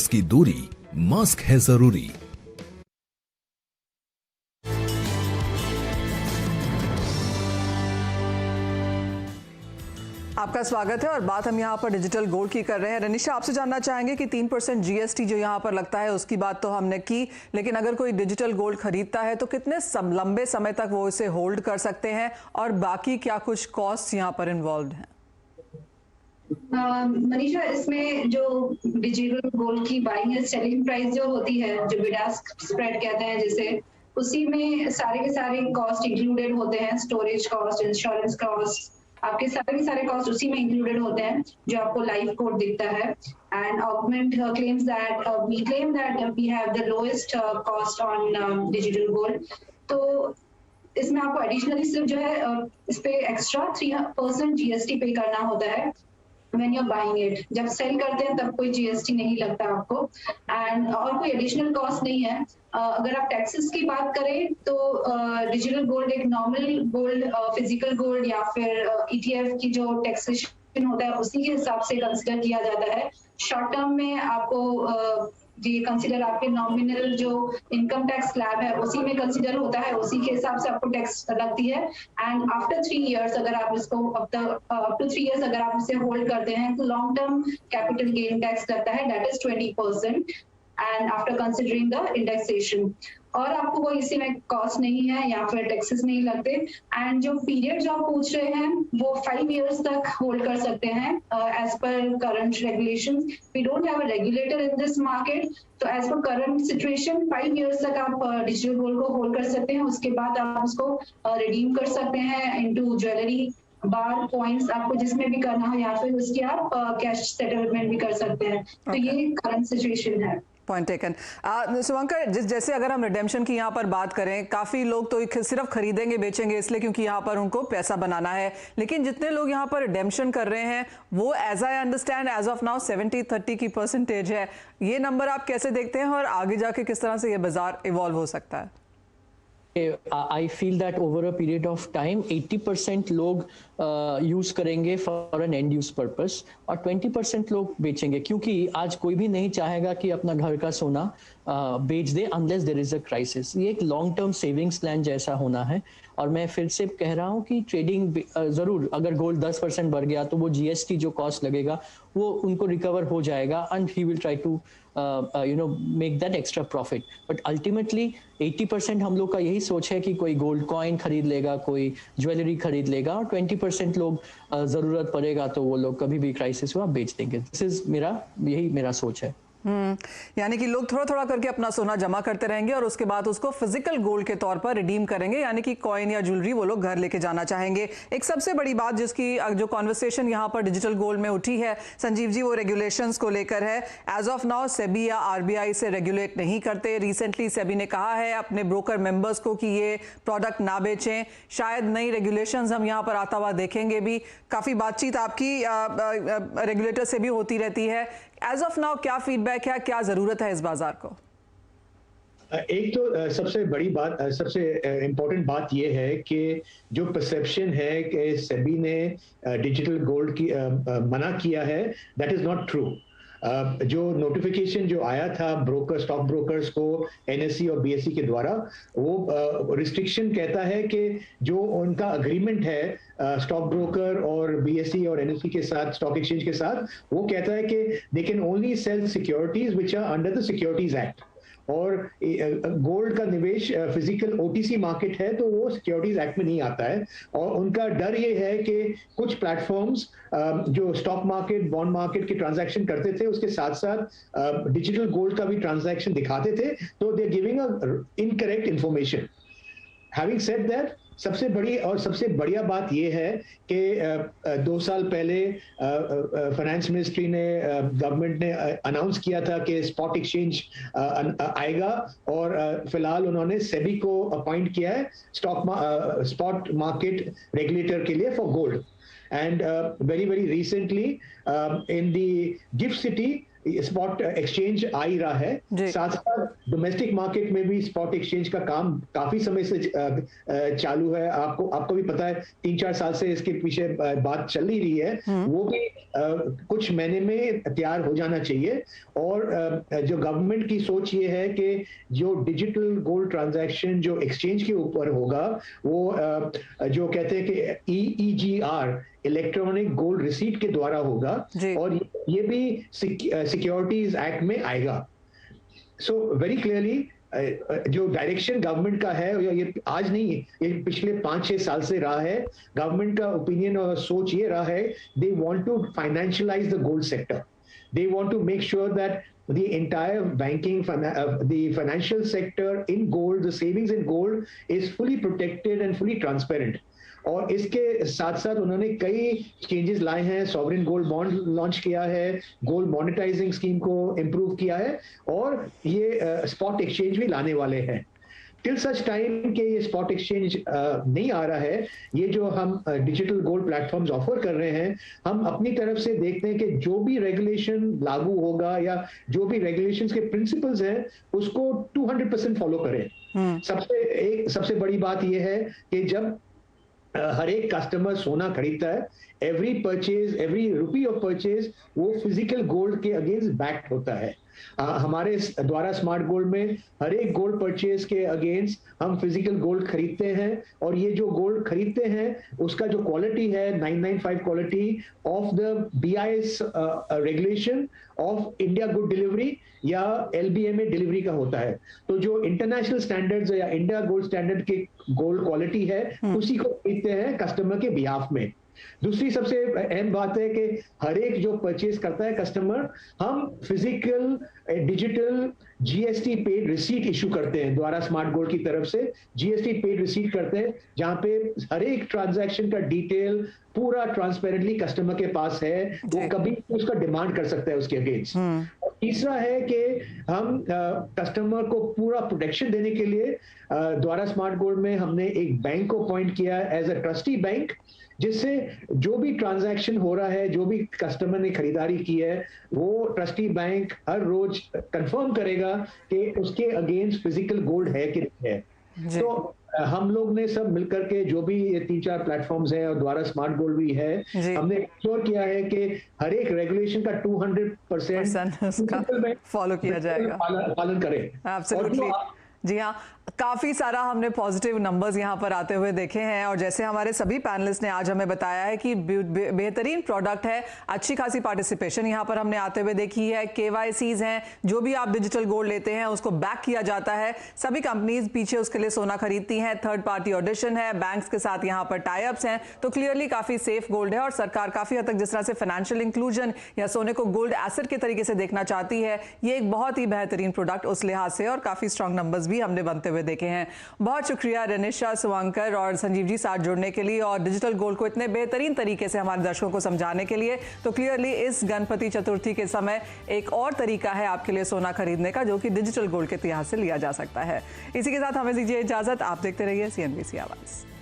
की दूरी, मास्क है जरूरी। आपका स्वागत है और बात हम यहाँ पर डिजिटल गोल्ड की कर रहे हैं। रनिशा, आपसे जानना चाहेंगे कि 3% जीएसटी जो यहाँ पर लगता है उसकी बात तो हमने की, लेकिन अगर कोई डिजिटल गोल्ड खरीदता है तो कितने लंबे समय तक वो इसे होल्ड कर सकते हैं और बाकी क्या कुछ कॉस्ट यहाँ पर इन्वॉल्व हैं? मनीषा, इसमें जो डिजिटल गोल्ड की बाइंग एंड सेलिंग प्राइस जो होती है, जो बिड आस्क स्प्रेड कहते हैं जिसे, उसी में सारे के सारे कॉस्ट इंक्लूडेड होते हैं। स्टोरेज कॉस्ट, इंश्योरेंस कॉस्ट, आपके सारे के सारे कॉस्ट उसी में इंक्लूडेड होते हैं जो आपको लाइव कोड दिखता है। And Augmont claims that we claim that we have the lowest cost on digital gold. तो इसमें आपको एडिशनली सिर्फ जो है इस पे एक्स्ट्रा 3% जीएसटी पे करना होता है when you're buying it। जब सेल करते हैं तब कोई जीएसटी नहीं लगता आपको, एंड और कोई एडिशनल कॉस्ट नहीं है। अगर आप टैक्सेस की बात करें तो डिजिटल गोल्ड एक नॉर्मल गोल्ड, फिजिकल गोल्ड या फिर ईटीएफ की जो टैक्सेशन होता है उसी के हिसाब से कंसिडर किया जाता है। शॉर्ट टर्म में आपको ये कंसिडर आपके नॉमिनल जो इनकम टैक्स स्लैब है उसी में कंसिडर होता है, उसी के हिसाब से आपको टैक्स लगती है। एंड आफ्टर 3 इयर्स अगर आप इसको अप टू 3 इयर्स अगर आप इसे होल्ड करते हैं तो long term capital gain tax लगता है, that is 20%, and after considering the indexation. और आपको कोई इसी में कॉस्ट नहीं है या फिर टैक्सेस नहीं लगते। एंड जो पीरियड जो आप पूछ रहे हैं वो 5 इयर्स तक होल्ड कर सकते हैं as per current regulations. We don't have a regulator in this market, तो as per current situation 5 years तक आप डिजिटल गोल्ड को होल्ड कर सकते हैं। उसके बाद आप उसको रिडीम कर सकते हैं इनटू ज्वेलरी, बार, पॉइंट्स, आपको जिसमें भी करना हो, या फिर उसके आप कैश सेटलमेंट भी कर सकते हैं। तो ये करंट सिचुएशन है। Point taken. शुभंकर, जैसे अगर हम रिडेम्पशन की यहाँ पर बात करें, काफ़ी लोग तो सिर्फ खरीदेंगे बेचेंगे इसलिए क्योंकि यहाँ पर उनको पैसा बनाना है, लेकिन जितने लोग यहाँ पर रिडेम्पशन कर रहे हैं वो as I understand as of now 70-30 की परसेंटेज है। ये नंबर आप कैसे देखते हैं और आगे जाके किस तरह से ये बाजार इवॉल्व हो सकता है? I feel that over a period of time 80% लोग यूज करेंगे for an end use purpose और 20% लोग बेचेंगे, क्योंकि आज कोई भी नहीं चाहेगा कि अपना घर का सोना बेच दे unless there is a crisis. ये एक लॉन्ग टर्म सेविंग्स प्लान जैसा होना है। और मैं फिर से कह रहा हूँ कि ट्रेडिंग जरूर, अगर गोल्ड 10% बढ़ गया तो वो जीएसटी जो कॉस्ट लगेगा वो उनको रिकवर हो जाएगा and he will try to make that extra profit. But ultimately 80% हम लोग का यही सोच है कि कोई गोल्ड कॉइन खरीद लेगा, कोई ज्वेलरी खरीद लेगा, और 20% लोग जरूरत पड़ेगा तो वो लोग कभी भी क्राइसिस हुआ बेच देंगे। दिस इज यही मेरा सोच है। यानी कि लोग थोड़ा थोड़ा करके अपना सोना जमा करते रहेंगे और उसके बाद उसको फिजिकल गोल्ड के तौर पर रिडीम करेंगे, यानी कि कॉइन या ज्वेलरी वो लोग घर लेके जाना चाहेंगे। एक सबसे बड़ी बात जिसकी जो कॉन्वर्सेशन यहाँ पर डिजिटल गोल्ड में उठी है संजीव जी, वो रेगुलेशंस को लेकर है। एज ऑफ नाउ सेबी या आरबीआई से रेगुलेट नहीं करते। रिसेंटली सेबी ने कहा है अपने ब्रोकर मेंबर्स को कि ये प्रोडक्ट ना बेचें। शायद नई रेगुलेशंस हम यहाँ पर आता हुआ देखेंगे भी। काफ़ी बातचीत आपकी रेगुलेटर से भी होती रहती है। एज ऑफ नाउ क्या फीडबैक है, क्या जरूरत है इस बाजार को? एक तो सबसे बड़ी बात, सबसे इम्पोर्टेंट बात यह है कि जो परसेप्शन है कि सेबी ने डिजिटल गोल्ड की मना किया है, दैट इज नॉट ट्रू। जो नोटिफिकेशन जो आया था स्टॉक ब्रोकर्स को एनएससी और बीएसई के द्वारा, वो रिस्ट्रिक्शन कहता है कि जो उनका अग्रीमेंट है स्टॉक ब्रोकर और बीएसई और एनएससी के साथ, स्टॉक एक्सचेंज के साथ, वो कहता है कि they can only sell securities which are under the securities act. और गोल्ड का निवेश फिजिकल ओटीसी मार्केट है तो वो सिक्योरिटीज एक्ट में नहीं आता है। और उनका डर ये है कि कुछ प्लेटफॉर्म्स जो स्टॉक मार्केट, बॉन्ड मार्केट के ट्रांजैक्शन करते थे उसके साथ साथ डिजिटल गोल्ड का भी ट्रांजैक्शन दिखाते थे, तो they are giving a incorrect information. Having said that, सबसे बड़ी और सबसे बढ़िया बात यह है कि 2 साल पहले फाइनेंस मिनिस्ट्री ने, गवर्नमेंट ने अनाउंस किया था कि स्पॉट एक्सचेंज आएगा, और फिलहाल उन्होंने सेबी को अपॉइंट किया है स्पॉट मार्केट रेगुलेटर के लिए for gold. And very recently in the GIFT City, spot exchange आ ही रहा है, साथ साथ डोमेस्टिक मार्केट में भी स्पॉट एक्सचेंज का काम काफी समय से चालू है। आपको भी पता है 3-4 साल से इसके पीछे बात चल ही रही है, वो भी कुछ महीने में तैयार हो जाना चाहिए। और जो गवर्नमेंट की सोच ये है कि जो डिजिटल गोल्ड ट्रांजैक्शन जो एक्सचेंज के ऊपर होगा, वो जो कहते हैं कि EGR इलेक्ट्रॉनिक गोल्ड रिसीट के द्वारा होगा, और ये भी सिक्योरिटीज एक्ट में आएगा। सो वेरी क्लियरली जो डायरेक्शन गवर्नमेंट का है, ये आज नहीं, ये पिछले 5-6 साल से रहा है। गवर्नमेंट का ओपिनियन और सोच ये रहा है, they want to financialise the gold sector, they want to make sure that the entire banking, the financial sector in gold, the savings in gold is fully protected and fully transparent. और इसके साथ साथ उन्होंने कई changes लाए हैं, sovereign gold bond launch किया है, गोल्ड मॉनेटाइजिंग स्कीम को इम्प्रूव किया है, और ये स्पॉट एक्सचेंज भी लाने वाले हैं। टिल सच टाइम के ये स्पॉट एक्सचेंज नहीं आ रहा है, ये जो हम डिजिटल गोल्ड प्लेटफॉर्म्स ऑफर कर रहे हैं, हम अपनी तरफ से देखते हैं कि जो भी रेगुलेशन लागू होगा या जो भी रेगुलेशंस के प्रिंसिपल्स हैं, उसको 200% फॉलो करें। सबसे बड़ी बात ये है कि जब हर एक कस्टमर सोना खरीदता है, every purchase, every rupee of purchase वो फिजिकल गोल्ड के अगेंस्ट बैक्ड होता है। हमारे द्वारा स्मार्ट गोल्ड में हर एक गोल्ड परचेज के अगेंस्ट हम फिजिकल गोल्ड खरीदते हैं, और ये जो गोल्ड खरीदते हैं उसका जो क्वालिटी है 995 quality of the BIS regulation of India good delivery या LBMA डिलीवरी का होता है। तो जो इंटरनेशनल स्टैंडर्ड्स या इंडिया गोल्ड स्टैंडर्ड के गोल्ड क्वालिटी है, उसी को खरीदते हैं कस्टमर के बिहाफ में। दूसरी सबसे अहम बात है कि हर एक जो परचेज करता है कस्टमर, हम physical digital GST paid receipt issue करते हैं द्वारा स्मार्ट गोल्ड की तरफ से। GST पेड रिसीट करते हैं, जहां पे हर एक ट्रांजैक्शन का डिटेल पूरा ट्रांसपेरेंटली कस्टमर के पास है, वो कभी उसका डिमांड कर सकता है उसके अगेंस्ट। तीसरा है कि हम कस्टमर को पूरा प्रोटेक्शन देने के लिए द्वारा स्मार्ट गोल्ड में हमने एक बैंक को अपॉइंट किया एज अ ट्रस्टी बैंक, जिससे जो भी ट्रांजैक्शन हो रहा है, जो भी कस्टमर ने खरीदारी की है, वो ट्रस्टी बैंक हर रोज कंफर्म करेगा कि उसके अगेंस्ट फिजिकल गोल्ड है कि नहीं है। तो हम लोग ने सब मिलकर के जो भी ये 3-4 प्लेटफॉर्म्स हैं और द्वारा स्मार्ट गोल्ड भी है, हमने इंश्योर किया है कि हर एक रेगुलेशन का 200% फॉलो किया जाएगा, पालन करें। एब्सोल्युटली। जी हाँ, काफ़ी सारा हमने पॉजिटिव नंबर्स यहाँ पर आते हुए देखे हैं, और जैसे हमारे सभी पैनलिस्ट ने आज हमें बताया है कि बेहतरीन प्रोडक्ट है, अच्छी खासी पार्टिसिपेशन यहाँ पर हमने आते हुए देखी है, KYCs हैं, जो भी आप डिजिटल गोल्ड लेते हैं उसको बैक किया जाता है, सभी कंपनीज पीछे उसके लिए सोना खरीदती हैं, थर्ड पार्टी ऑडिशन है, बैंक्स के साथ यहाँ पर टाई अप्स हैं, तो क्लियरली काफ़ी सेफ गोल्ड है। और सरकार काफ़ी हद तक जिस तरह से फाइनेंशियल इंक्लूजन या सोने को गोल्ड एसेट के तरीके से देखना चाहती है, ये एक बहुत ही बेहतरीन प्रोडक्ट उस लिहाज से, और काफ़ी स्ट्रॉन्ग नंबर्स भी हमने बनते हुए देखे हैं। बहुत शुक्रिया रनिशा, सुवांकर और संजीव जी साथ जुड़ने के लिए, और डिजिटल गोल्ड को इतने बेहतरीन तरीके से हमारे दर्शकों को समझाने के लिए। तो क्लियरली इस गणपति चतुर्थी के समय एक और तरीका है आपके लिए सोना खरीदने का, जो कि डिजिटल गोल्ड के इतिहास से लिया जा सकता है। इसी के साथ हमें दीजिए इजाजत, आप देखते रहिए CNBC आवाज।